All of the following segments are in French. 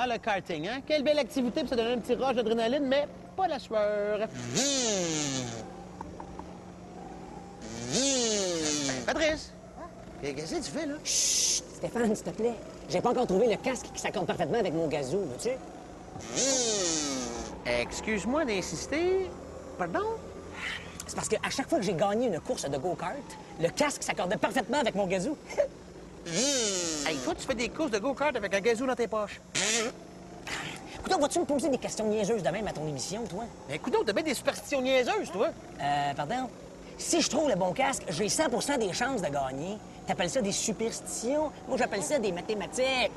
Ah, le karting, hein? Quelle belle activité pour se donner un petit rush d'adrénaline, mais pas la sueur. Patrice! Qu'est-ce que tu fais, là? Chut! Stéphane, s'il te plaît. J'ai pas encore trouvé le casque qui s'accorde parfaitement avec mon gazou, veux-tu? Excuse-moi d'insister. Pardon? C'est parce qu'à chaque fois que j'ai gagné une course de go-kart, le casque s'accordait parfaitement avec mon gazou. Hey, toi, tu fais des courses de go-kart avec un gazou dans tes poches. Écoute, vas-tu me poser des questions niaiseuses de même à ton émission, toi? Mais écoute, t'as bien des superstitions niaiseuses, toi. Pardon? Si je trouve le bon casque, j'ai 100 des chances de gagner. T'appelles ça des superstitions? Moi, j'appelle ça des mathématiques.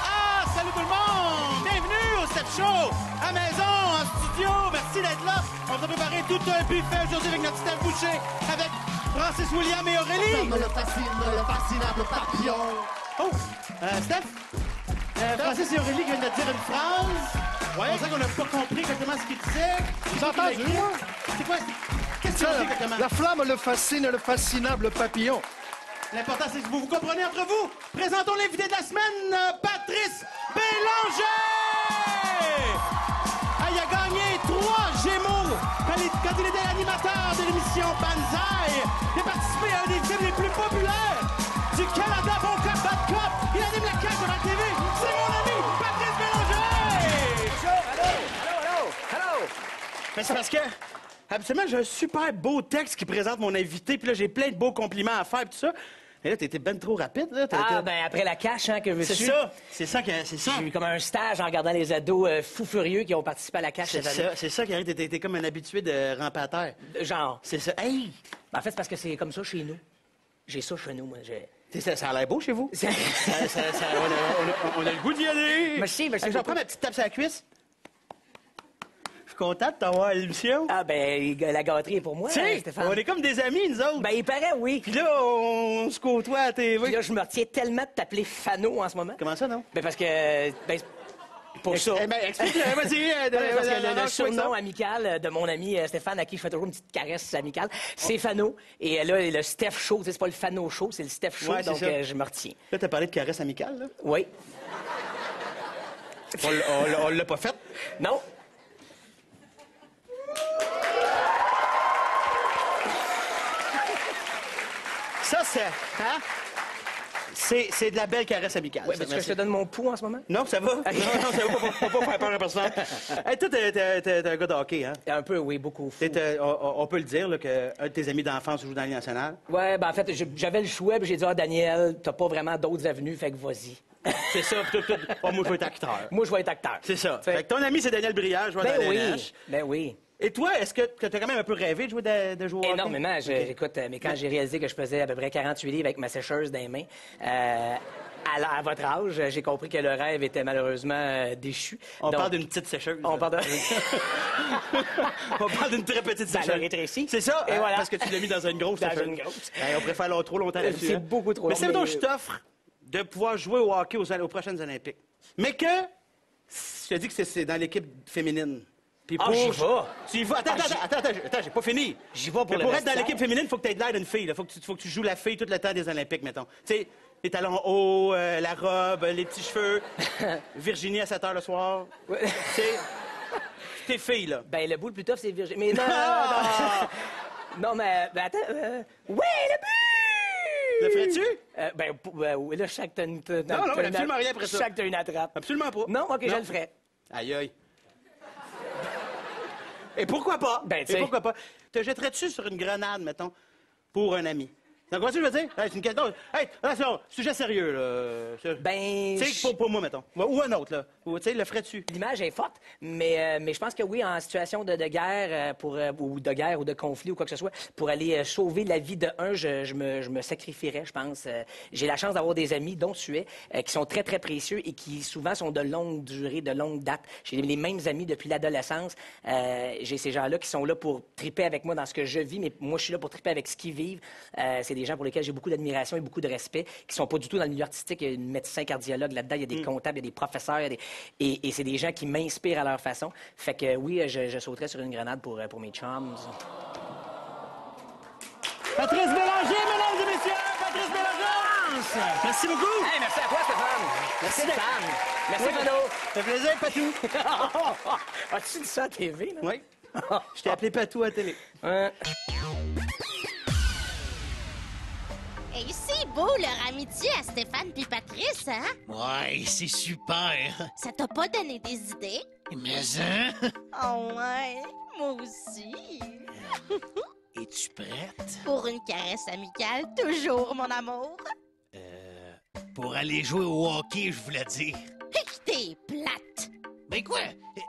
Ah, salut tout le monde! Bienvenue au 7 Show! À maison, en studio, merci d'être là. On va préparer tout un buffet aujourd'hui avec notre Steph Boucher, avec Francis William et Aurélie. Comme le fascinable papillon. Oh, Steph? Francis et Aurélie viennent de dire une phrase. Ouais. On sait qu'on n'a pas compris exactement ce qu'ils disaient. J'ai entendu, moi. C'est quoi? Qu'est-ce qu'ils ont dit exactement? La flamme le fascine, le fascinable papillon. L'important, c'est que vous vous comprenez entre vous. Présentons l'invité de la semaine, Patrice Bélanger! Ah, il a gagné 3 Gémeaux quand il était l'animateur de l'émission Banzai. Il a participé à un des films les plus populaires du Canada, Bon Cop, Bad Cop. Il anime la carte de la TV. C'est mon ami, Patrice Bélanger! Hello! Mais c'est parce que, absolument, j'ai un super beau texte qui présente mon invité, puis là, j'ai plein de beaux compliments à faire, tout ça. Mais là, t'étais ben trop rapide, là. Ben après la cache, hein, que veux-tu? C'est ça. J'ai eu comme un stage en regardant les ados fous furieux qui ont participé à la cache cette année. C'est ça qui arrive, t'es comme un habitué de ramper à terre. Genre. C'est ça. Hey! En fait, c'est parce que c'est comme ça chez nous. J'ai ça chez nous, moi. Ça a l'air beau chez vous? C'est- On a le goût d'y aller! Merci J'en beaucoup. prends ma petite tape sur la cuisse. Je suis content de t'avoir à l'émission. Ah, ben, la gâterie est pour moi, Tu sais, Stéphane. on est comme des amis, nous autres. Ben, il paraît, oui. Puis là, on se côtoie à la TV. Puis là, je me retiens tellement de t'appeler Fano en ce moment. Comment ça, non? Ben, parce que... Ben, pour ça. Eh ben, explique-moi, vas-y. Parce que le surnom amical de mon ami Stéphane, à qui je fais toujours une petite caresse amicale, c'est Fano. Et là, le Steph Show, tu sais, c'est pas le Fano Show, c'est le Steph Show, Ouais, c'est donc ça. je me retiens. Là, t'as parlé de caresse amicale, là? Oui. On l'a pas faite. Non. Ça, c'est... Hein? C'est de la belle caresse amicale. Oui, ça, mais tu veux que je merci. te donne mon pouls en ce moment? Non, ça va. Non, ça va pas faire peur à personne. Hey, toi, t'es un gars de hockey, hein? Un peu, oui, beaucoup. Fou. On peut le dire, là, qu'un de tes amis d'enfance joue dans la Ligue nationale. Ouais, ben en fait, j'avais le choix, puis j'ai dit, ah, Daniel, t'as pas vraiment d'autres avenues, fait que vas-y. C'est ça. Moi, je veux être acteur. Moi, je vais être acteur. C'est ça. Fait- Fait que ton ami, c'est Daniel Brière, joueur Ben dans la oui, LNH. ben oui. Et toi, est-ce que t'as quand même un peu rêvé de jouer au hockey? Énormément. Écoute, mais quand j'ai réalisé que je faisais à peu près 48 livres avec ma sécheuse dans les mains, à votre âge, j'ai compris que le rêve était malheureusement déchu. On Donc, parle d'une petite sécheuse. On parle de... On parle d'une très petite Ça sécheuse. l'a rétréci. C'est ça, Et voilà. parce que tu l'as mis dans une grosse Dans sécheuse. une grosse. Hey, on préfère l'avoir trop longtemps là-dessus. C'est hein. beaucoup trop Mais long, c'est donc mais- je t'offre de pouvoir jouer au hockey aux prochaines Olympiques. Mais que, je te dis que c'est dans l'équipe féminine. Puis Ah, j'y vais. Tu y vas. Attends, j'ai pas fini. J'y vais pour Mais le pour être dans vestiaire. l'équipe féminine, il faut que tu aies de l'air d'une fille. Il faut que tu joues la fille tout le temps des Olympiques, mettons. Tu sais, les talons hauts, la robe, les petits cheveux. Virginie à 7 h le soir. Ouais. Tu sais, t'es fille, là. Ben, le bout le plus tough, c'est Virginie. Mais non, Ah! non. Non, mais attends. Oui, le but! Le ferais-tu? Oui, là, chaque t'as une... Non, mais absolument rien après ça. Chaque t'as une attrape. Absolument pas. Non, OK, je le ferai. Aïe, aïe. Et pourquoi pas? Ben, tu Et sais. pourquoi pas? Te jetterais-tu sur une grenade, mettons, pour un ami? Tu comprends ce que je veux dire? Hey, c'est une question... Hey, attention, sujet sérieux, là. Ben... Tu sais, pour moi, mettons. Ou un autre, là. Ou, tu sais, le ferais-tu? L'image est forte, mais je pense que oui, en situation de guerre, ou de guerre ou de conflit ou quoi que ce soit, pour aller sauver la vie de un, je me sacrifierais, je pense. J'ai la chance d'avoir des amis, dont tu es, qui sont très, très précieux et qui souvent sont de longue durée, de longue date. J'ai les mêmes amis depuis l'adolescence. J'ai ces gens-là qui sont là pour triper avec moi dans ce que je vis, mais moi, je suis là pour triper avec ce qu'ils vivent. C'est des gens pour lesquels j'ai beaucoup d'admiration et beaucoup de respect, qui sont pas du tout dans le milieu artistique. Il y a une médecin cardiologue là-dedans, il y a des comptables, il y a des professeurs, et c'est des gens qui m'inspirent à leur façon. Fait que oui, je sauterais sur une grenade pour mes chums. Patrice Bélanger, mesdames et messieurs! Patrice Bélanger! Merci beaucoup! Hey, merci à toi, Stéphane! Merci, Stéphane! Merci, Mano! Ça fait plaisir, Patou! As-tu dit ça à TV, là? Oui. Je t'ai appelé Patou à la télé. Et c'est beau leur amitié à Stéphane puis Patrice, hein? Ouais, c'est super. Ça t'a pas donné des idées? Mais hein? Oh ouais, moi aussi. Es-tu prête? Pour une caresse amicale, toujours, mon amour. Pour aller jouer au hockey, je voulais dire. Et que t'es plate. Ben quoi?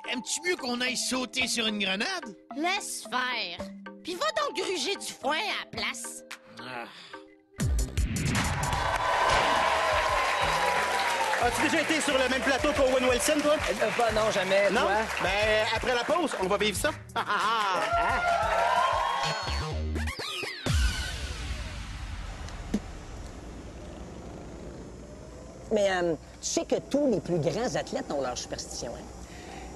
Aimes-tu mieux qu'on aille sauter sur une grenade? Laisse faire. Puis va donc gruger du foin à la place. Ah. As-tu déjà été sur le même plateau qu'Owen Wilson, toi? Pas, non, jamais. Non? Toi? Ben, après la pause, on va vivre ça. Mais tu sais que tous les plus grands athlètes ont leur superstition, hein?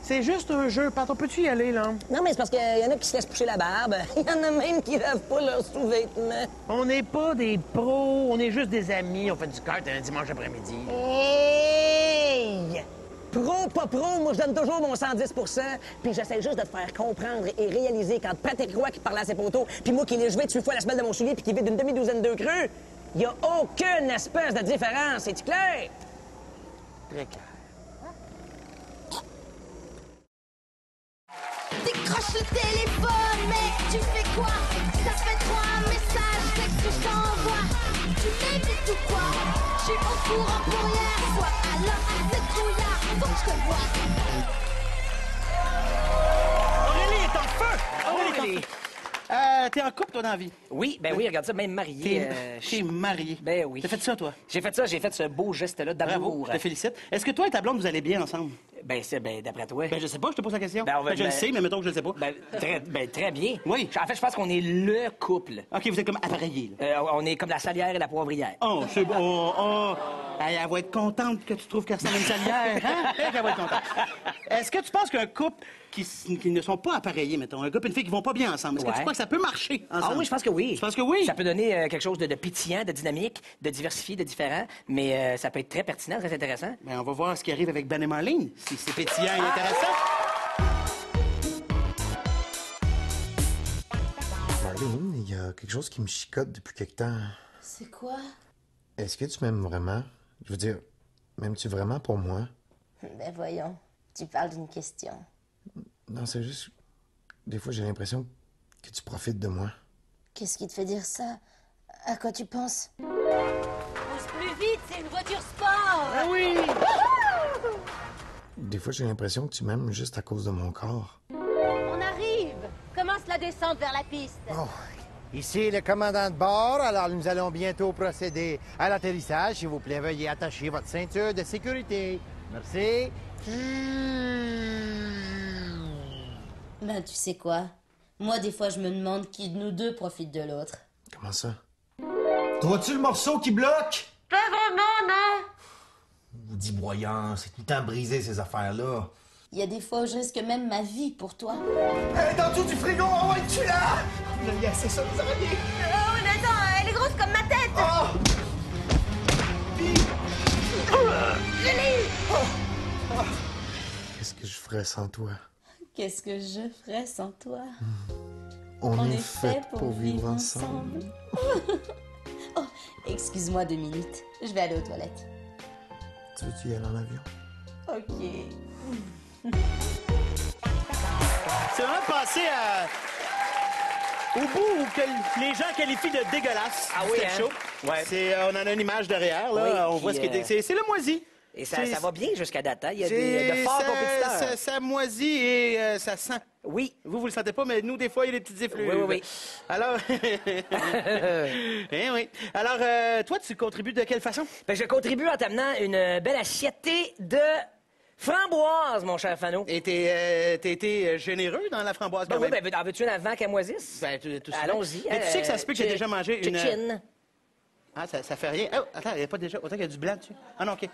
C'est juste un jeu. Pat, on peut-tu y aller, là? Non, mais c'est parce qu'il y en a qui se laissent pousser la barbe. Il y en a même qui lavent pas leurs sous-vêtements. On n'est pas des pros, on est juste des amis. On fait du kart un dimanche après-midi. Hey! Pro, pas pro, moi je donne toujours mon 110 %, puis j'essaie juste de te faire comprendre et réaliser qu'entre Patrick Roy qui parlait à ses poteaux, puis moi qui l'ai joué 8 fois la semelle de mon soulier puis qui vide d'une demi-douzaine de creux, il y a aucune espèce de différence. C'est-tu clair? Très clair. Décroche le téléphone, mais tu fais quoi? Ça fait 3 messages textes que je t'envoie. Tu m'invites ou quoi? Je suis au courant pour hier soir. Alors c'est trouillard, faut que je te vois. Aurélie est en feu! Aurélie est en feu. T'es en couple, toi, dans la vie? Oui, ben oui, regarde ça, même marié. T'es marié. Ben oui. T'as fait ça, toi? J'ai fait ça, j'ai fait ce beau geste-là d'amour. Bravo, je te félicite. Est-ce que toi et ta blonde, vous allez bien ensemble? Ben, d'après toi. Ben, je sais pas, je te pose la question. Ben, je le sais, mais mettons que je le sais pas. Très bien. Oui. En fait, je pense qu'on est le couple. OK, vous êtes comme appareillés, là. On est comme la salière et la poivrière. Oh, c'est bon. Oh. Hey, elle va être contente que tu trouves qu'elle ressemble à une salière, hein? Elle va être contente. Est-ce que tu penses qu'un couple qui ne sont pas appareillés, mettons, un couple et une fille qui vont pas bien ensemble, est-ce que tu crois que ça peut marcher ensemble? Ah oui, je pense que oui. Tu penses que oui? Ça peut donner quelque chose de pétillant, de dynamique, de diversifié, de différent, mais ça peut être très pertinent, très intéressant. Ben, on va voir ce qui arrive avec Ben et Marlene, si c'est pétillant et intéressant. Marlene, il y a quelque chose qui me chicote depuis quelque temps. C'est quoi? Est-ce que tu m'aimes vraiment? Je veux dire, m'aimes-tu vraiment pour moi? Ben voyons, tu parles d'une question. Non, c'est juste... Des fois, j'ai l'impression que tu profites de moi. Qu'est-ce qui te fait dire ça? À quoi tu penses? Pousse plus vite, c'est une voiture sport! Ah oui! Des fois, j'ai l'impression que tu m'aimes juste à cause de mon corps. On arrive! Commence la descente vers la piste. Oh. Ici le commandant de bord, alors nous allons bientôt procéder à l'atterrissage. S'il vous plaît, veuillez attacher votre ceinture de sécurité. Merci. Ben tu sais quoi? Moi des fois je me demande qui de nous deux profite de l'autre. Comment ça? Trouves-tu le morceau qui bloque? Pas vraiment, non! Vous dis broyant, c'est tout le temps brisé ces affaires-là. Il y a des fois où je risque même ma vie pour toi. Elle est en dessous du frigo, on va tu là! C'est ça, vous avez dit! Oh, mais attends, elle est grosse comme ma tête! Oh! Je l'ai eu! Qu'est-ce que je ferais sans toi? Qu'est-ce que je ferais sans toi? On est fait pour vivre ensemble. Oh, excuse-moi 2 minutes. Je vais aller aux toilettes. Tu veux-tu y aller en avion? Ok. C'est vraiment passé Au bout que les gens qualifient de dégueulasse. Ah oui, Steph hein? Show. Ouais. On en a une image derrière, là. Oui, On voit puis, ce qui est... C'est le moisi. Et ça va bien jusqu'à date, hein? Il y a de C'est- forts compétiteurs. Ça moisit et ça sent. Oui. Vous le sentez pas, mais nous, des fois, il y a des petites effluves. Oui. Alors... eh oui. Alors, toi, tu contribues de quelle façon? Ben, je contribue en t'amenant une belle assiette de framboises, mon cher Fano. Et t'as été généreux dans la framboise, Ben quand oui, même. ben, en veux-tu une avant qu'elle moisisse? Ben, tout ça. Allons-y. Mais tu sais que ça se peut que j'ai déjà mangé une... Chicken. Ah, ça fait rien. Oh, attends, il n'y a pas déjà... Autant qu'il y a du blanc dessus. Ah non, OK.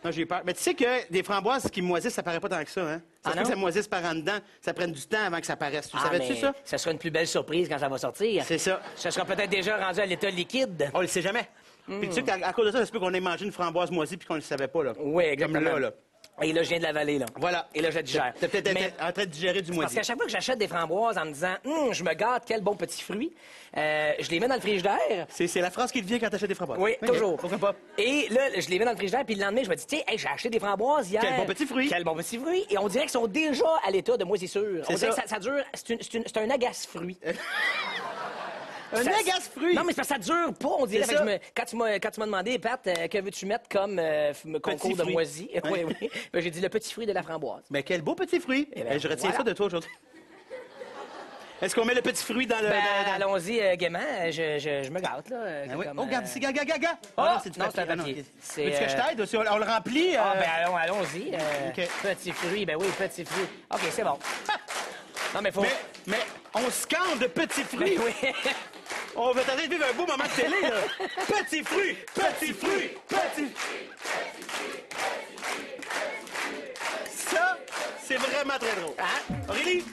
Non, j'ai eu peur. Mais tu sais que des framboises qui moisissent, ça paraît pas tant que ça, hein? Ça se peut que ça moisisse par en dedans. Ça prenne du temps avant que ça paraisse. Tu savais-tu mais ça? Ça sera une plus belle surprise quand ça va sortir. C'est ça. Ça sera peut-être déjà rendu à l'état liquide. On le sait jamais. Puis tu sais qu'à cause de ça se peut qu'on ait mangé une framboise moisie puis qu'on le savait pas, là. Oui, exactement. Comme là. Et là, je viens de l'avaler, là. Voilà. Et là, je digère. T'es peut-être Mais- en train de digérer du Parce moisi. qu'à chaque fois que j'achète des framboises en me disant je me gâte, quel bon petit fruit, je les mets dans le frigidaire. C'est la phrase qui te vient quand t'achètes des framboises. Oui, OK. toujours. Pourquoi pas? Et là, je les mets dans le frigidaire, puis le lendemain, je me dis, tiens, hey, j'ai acheté des framboises hier. Quel bon petit fruit. Quel bon petit fruit. Et on dirait qu'ils sont déjà à l'état de moisissure. On C'est dirait ça. que ça dure, c'est un agace-fruit. Un Ça- agace-fruit. Non, mais c'est parce que ça dure pas, on dirait. C'est Fait que ça. quand tu m'as demandé, Pat, que veux-tu mettre comme concours de fruit. moisi? Ouais. Oui. Ben, j'ai dit le petit fruit de la framboise. Mais quel beau petit fruit. Eh ben, Je retiens voilà. ça de toi aujourd'hui. Est-ce qu'on met le petit fruit dans le... Ben, dans- allons-y gaiement. Je me gâte, là. Ah oui. comme, Oh, regarde ici, gaga. Oh, du non, c'est un papier. papier. OK. C'est, Veux-tu que je t'aide? Si on le remplit. Ah, ben allons-y. OK. Petit fruit, ben oui, petit fruit. OK, c'est bon. Non, mais faut... Mais on scande de petits fruits. Oui. On va tenter de vivre un beau moment de télé, là. Petit fruit, petit fruit, petit... Ça, c'est vraiment très drôle. Hein? Aurélie,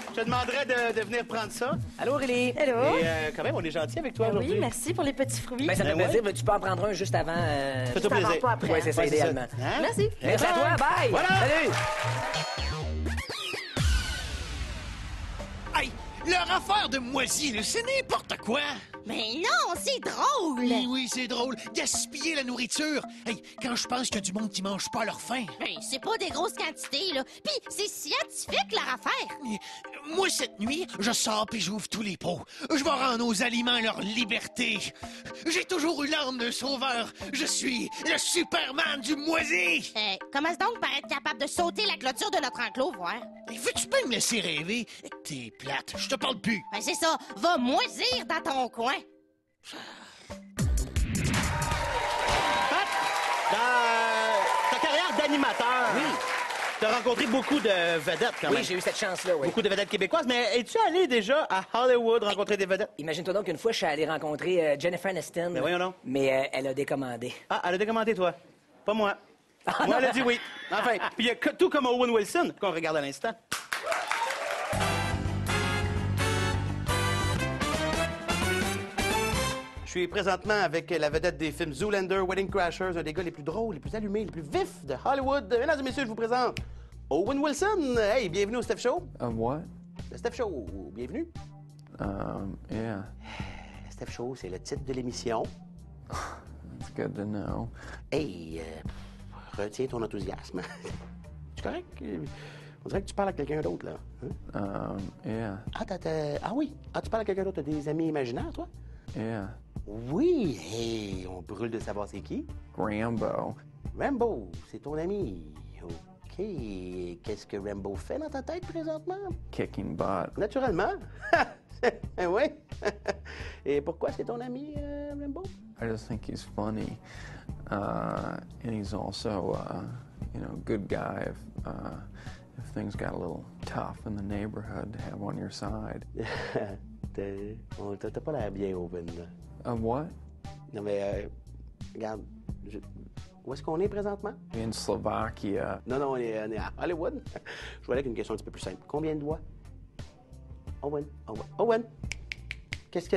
je te demanderais de venir prendre ça. Allô, Aurélie? Hello. Et quand même, on est gentil avec toi aujourd'hui. Oui, merci pour les petits fruits. Ben, ça me fait Ben plaisir. Ben, tu peux en prendre un juste avant. Fais-toi Juste avant, plaisir. pas après. Oui, c'est ça, Ouais, c'est idéalement. ça. Hein? Merci. Merci à toi, bye! Voilà. Salut! Hey, leur affaire de moisi, là, c'est n'importe quoi. Mais non, c'est drôle! Oui, c'est drôle. Gaspiller la nourriture. Hey, quand je pense qu'il y a du monde qui mange pas à leur faim. Ben, c'est pas des grosses quantités, là. Puis c'est scientifique, leur affaire. Moi, cette nuit, je sors puis j'ouvre tous les pots. Je vais rendre aux aliments leur liberté. J'ai toujours eu l'âme d'un sauveur. Je suis le Superman du moisi. Commence donc par être capable de sauter la clôture de notre enclos, voir. Hey, veux-tu pas me laisser rêver? T'es plate, je te parle plus. Ben, c'est ça. Va moisir dans ton coin. Dans ta carrière d'animateur, tu as rencontré beaucoup de vedettes, quand même. Oui, j'ai eu cette chance-là, oui. Beaucoup de vedettes québécoises, mais es-tu allé déjà à Hollywood rencontrer des vedettes? Imagine-toi donc qu'une fois, je suis allé rencontrer Jennifer Aniston. Mais voyons donc. Mais elle a décommandé. Ah, elle a décommandé, toi. Pas moi. Moi, elle a dit oui. Enfin, puis il y a tout comme Owen Wilson, qu'on regarde à l'instant. Je suis présentement avec la vedette des films Zoolander, Wedding Crashers, un des gars les plus drôles, les plus allumés, les plus vifs de Hollywood. Mesdames et messieurs, je vous présente Owen Wilson. Hey, bienvenue au Steph Show. What? Le Steph Show, bienvenue. Yeah. Le Steph Show, c'est le titre de l'émission. It's good to know. Hey, retiens ton enthousiasme. C'est correct? On dirait que tu parles à quelqu'un d'autre, là. Hein? Yeah. Ah oui? Ah, tu parles à quelqu'un d'autre? T'as des amis imaginaires, toi? Yeah. Oui! Hey, on brûle de savoir c'est qui. Rambo. Rambo, c'est ton ami. OK. Qu'est-ce que Rambo fait dans ta tête présentement? Kicking butt. Naturellement. Oui. Et pourquoi c'est ton ami, Rambo? I just think he's funny. And he's also, good guy if things got a little tough in the neighborhood to have on your side. T'as pas l'air bien, Owen. What? Non, mais, regarde, où est-ce qu'on est présentement? In Slovakia. Non, on est à Hollywood. Je vais aller avec une question un petit peu plus simple. Combien de doigts? Owen, qu'est-ce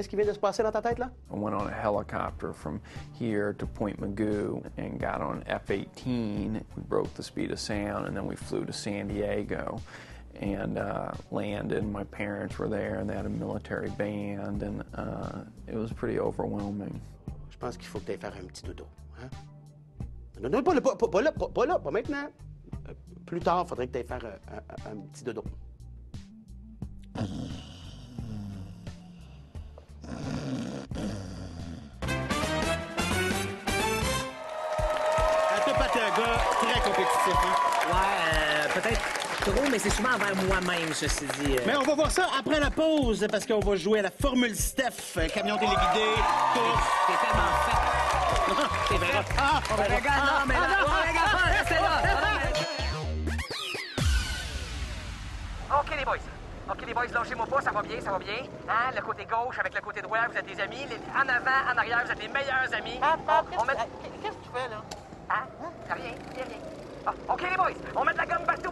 qui vient de se passer dans ta tête, là? I went on a helicopter from here to Point Mugu and got on F-18. We broke the speed of sound, and then we flew to San Diego and landed. My parents were there, and they had a military band, and it was pretty overwhelming. Je pense qu'il faut que tu ailles faire un petit dodo. Hein? Non, pas là, pas maintenant. Plus tard, il faudrait que tu ailles faire un petit dodo. compétitif. Hein? Ouais, peut-être trop, mais c'est souvent envers moi-même, ceci dit. Mais on va voir ça après la pause, parce qu'on va jouer à la Formule Steph. Camion téléguidé, course. T'es tellement fait. C'est vrai. Ah, on va voir. Non, mais là, regarde, restez là. OK, les boys. OK, les boys, lâchez-moi pas, ça va bien, ça va bien. Hein, le côté gauche avec le côté droit, vous êtes des amis. En avant, en arrière, vous êtes les meilleurs amis. Qu'est-ce que tu fais, là? Hein? Rien. Ah, OK, les boys, on met de la gomme partout.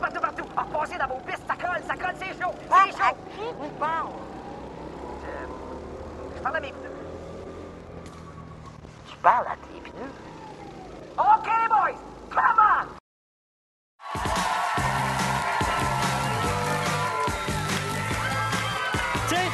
Ah, passez dans vos pistes, ça colle, c'est chaud. C'est chaud. À qui tu parles? Je parle à mes pneus. Tu parles à tes pneus? OK, les boys, come on! Tiens!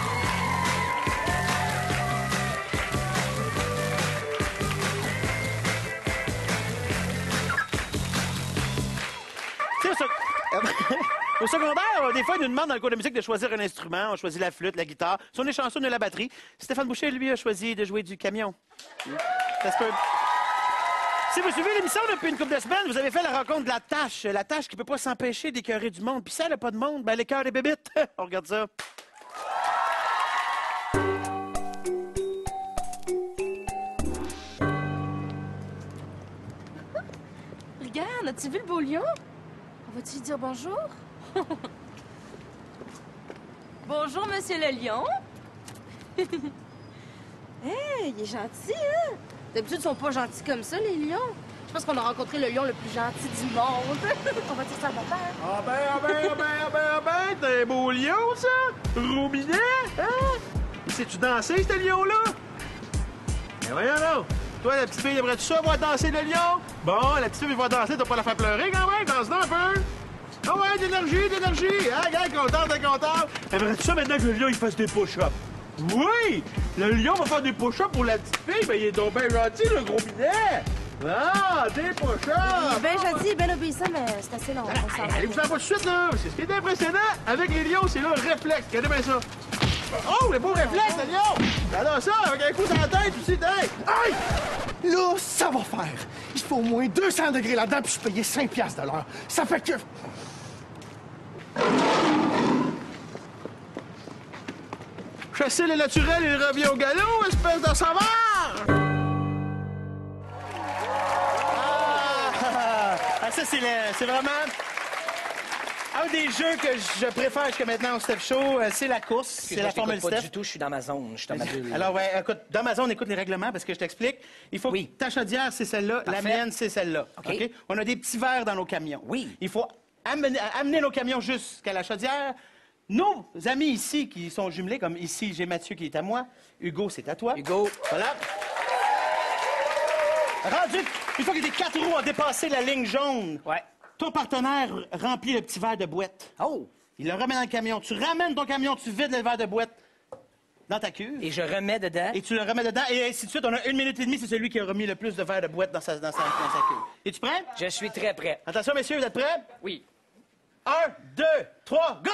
Au secondaire, des fois, ils nous demandent dans le cours de musique de choisir un instrument. On choisit la flûte, la guitare. Si on est chanceux, on a la batterie. Stéphane Boucher, lui, a choisi de jouer du camion. Ça se peut. Si vous suivez l'émission depuis une couple de semaines, vous avez fait la rencontre de la tâche qui peut pas s'empêcher d'écœurer du monde. Puis si elle n'a pas de monde, ben elle écœure les bébites. On regarde ça. Regarde, as-tu vu le beau lion? On va-tu lui dire bonjour? Bonjour, monsieur le lion. Hey, il est gentil, hein? D'habitude, ils sont pas gentils comme ça, les lions. Je pense qu'on a rencontré le lion le plus gentil du monde. On va dire ça à mon père. Ah ben, t'es un beau lion, ça! Robinet, hein? Sais-tu danser, ce lion-là? Ben voyons là! Toi, la petite fille, aimerais-tu ça, voir danser le lion? Bon, la petite fille va danser, t'as pas la faire pleurer quand même, danse-la un peu! Ah ouais, d'énergie! Ah, regarde, contente! Aimerais-tu ça maintenant que le lion, il fasse des push-ups? Oui! Le lion va faire des push-ups pour la petite fille, ben il est donc bien gentil, le gros binet! Ah, des push-ups! Il est bien gentil, bien obéissant, mais c'est assez long. Allez-vous en pas tout de suite, là! C'est ce qui est impressionnant avec les lions, c'est là le réflexe. Regardez bien ça! Oh, le beau réflexe, le lion! J'adore ça, avec un coup dans la tête aussi, hey! Aïe! Là, ça va faire. Il faut au moins 200 degrés là-dedans, puis je payais 5 piastres de l'heure. Ça fait que... Chasser le naturel et revient au galop, espèce de saveur! Ça, c'est vraiment... Un des jeux que je préfère jusqu'à maintenant au Steph Show, c'est la course, c'est la Formule Steph. Pas du tout, je suis dans ma zone, je suis dans ma bulle. Alors, ouais, écoute, dans ma zone, écoute les règlements parce que je t'explique. Il faut que ta chaudière, c'est celle-là, la mienne, c'est celle-là. OK? On a des petits verres dans nos camions. Oui. Il faut amener nos camions jusqu'à la chaudière. Nos amis ici qui sont jumelés, comme ici, j'ai Mathieu qui est à moi. Hugo, c'est à toi. Hugo. Voilà. Rendu, une fois que les 4 roues ont dépassé la ligne jaune, ton partenaire remplit le petit verre de boîte. Oh! Il le remet dans le camion. Tu ramènes ton camion, tu vides le verre de boîte dans ta cuve. Et je remets dedans. Et tu le remets dedans. Et ainsi de suite. On a 1 minute et demie. C'est celui qui a remis le plus de verre de boîte dans sa cuve. Es-tu prêt? Je suis très prêt. Attention, messieurs, vous êtes prêts? Oui. 1, 2, 3, go!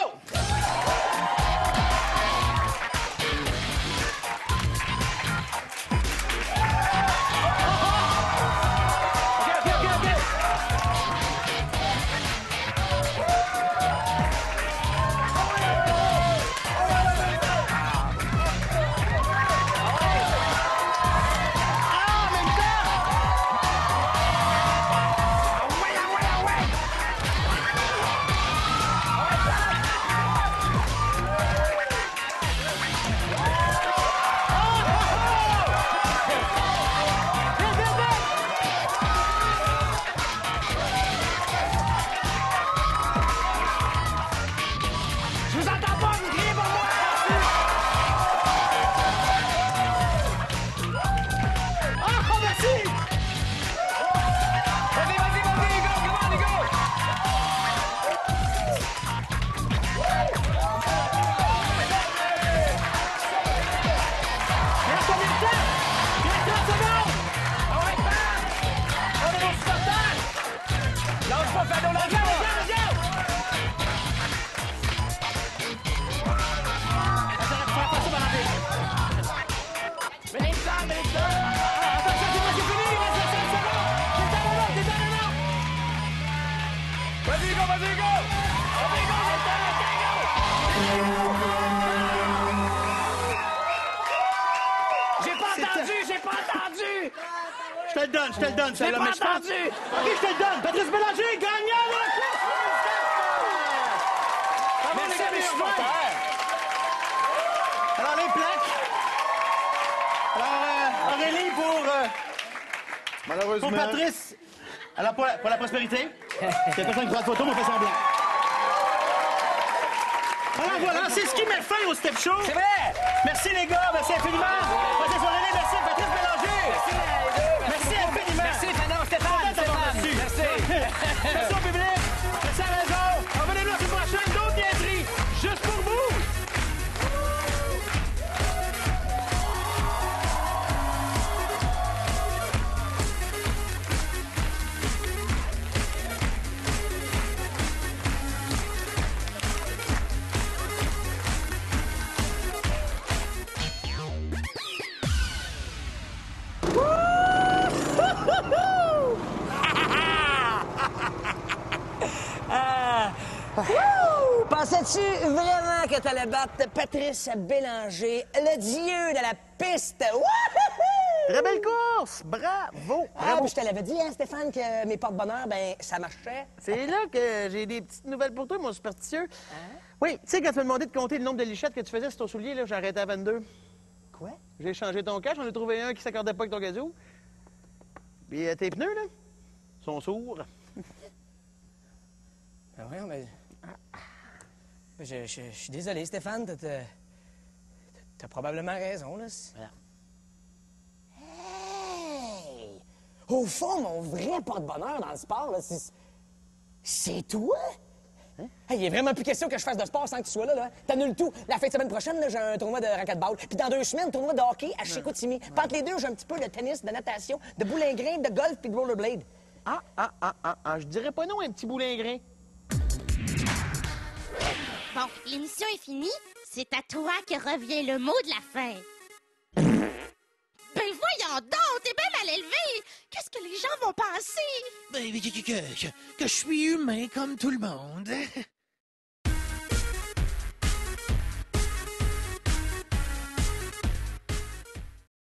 Rodrigo! Rodrigo, j'ai pas entendu! Je te le donne, celle-là, mais je pense... entendu! OK, je te le donne. Patrice Bélanger, gagnant de la course! Merci à mes supporters! Alors, les plaques. Alors, Aurélie, Malheureusement... pour Patrice, alors pour la prospérité, il y a personne qui prend de photo, mais on fait semblant. Alors voilà, c'est ce qui met fin au Step Show. C'est vrai! Merci les gars, merci infiniment. Patrice Aurélie, merci Patrice Bélanger. Merci infiniment. Merci, Fernand, Stéphane. Merci au public, merci à la maison. Revenez-nous la semaine prochaine, d'autres niaiseries, juste pour vous. Pensais-tu vraiment que t'allais battre Patrice Bélanger, le dieu de la piste? Wouhou! Très belle course! Bravo! Ah, puis je te l'avais dit, hein, Stéphane, que mes porte-bonheur, ben, ça marchait. C'est là que j'ai des petites nouvelles pour toi, mon superstitieux. Oui, tu sais, quand tu m'as demandé de compter le nombre de lichettes que tu faisais sur ton soulier, là, j'ai arrêté à 22. Quoi? J'ai changé ton cache, j'en ai trouvé un qui s'accordait pas avec ton gazou. Puis tes pneus, là, sont sourds. Ah ouais, mais... Je suis désolé, Stéphane, t'as probablement raison, là. Voilà. Hey! Au fond, mon vrai porte-bonheur dans le sport, là, c'est toi? Hein? Hey, il est vraiment plus question que je fasse de sport sans que tu sois là, là. T'annules tout. La fin de semaine prochaine, là, j'ai un tournoi de racquetball. Puis dans 2 semaines, tournoi de hockey à Chicoutimi. Puis entre les deux, j'ai un petit peu de tennis, de natation, de boulingrin, de golf puis de rollerblade. Je dirais pas non, un petit boulingrin. Bon, l'émission est finie. C'est à toi que revient le mot de la fin. Ben voyons donc, t'es bien mal élevé. Qu'est-ce que les gens vont penser? Que je suis humain comme tout le monde.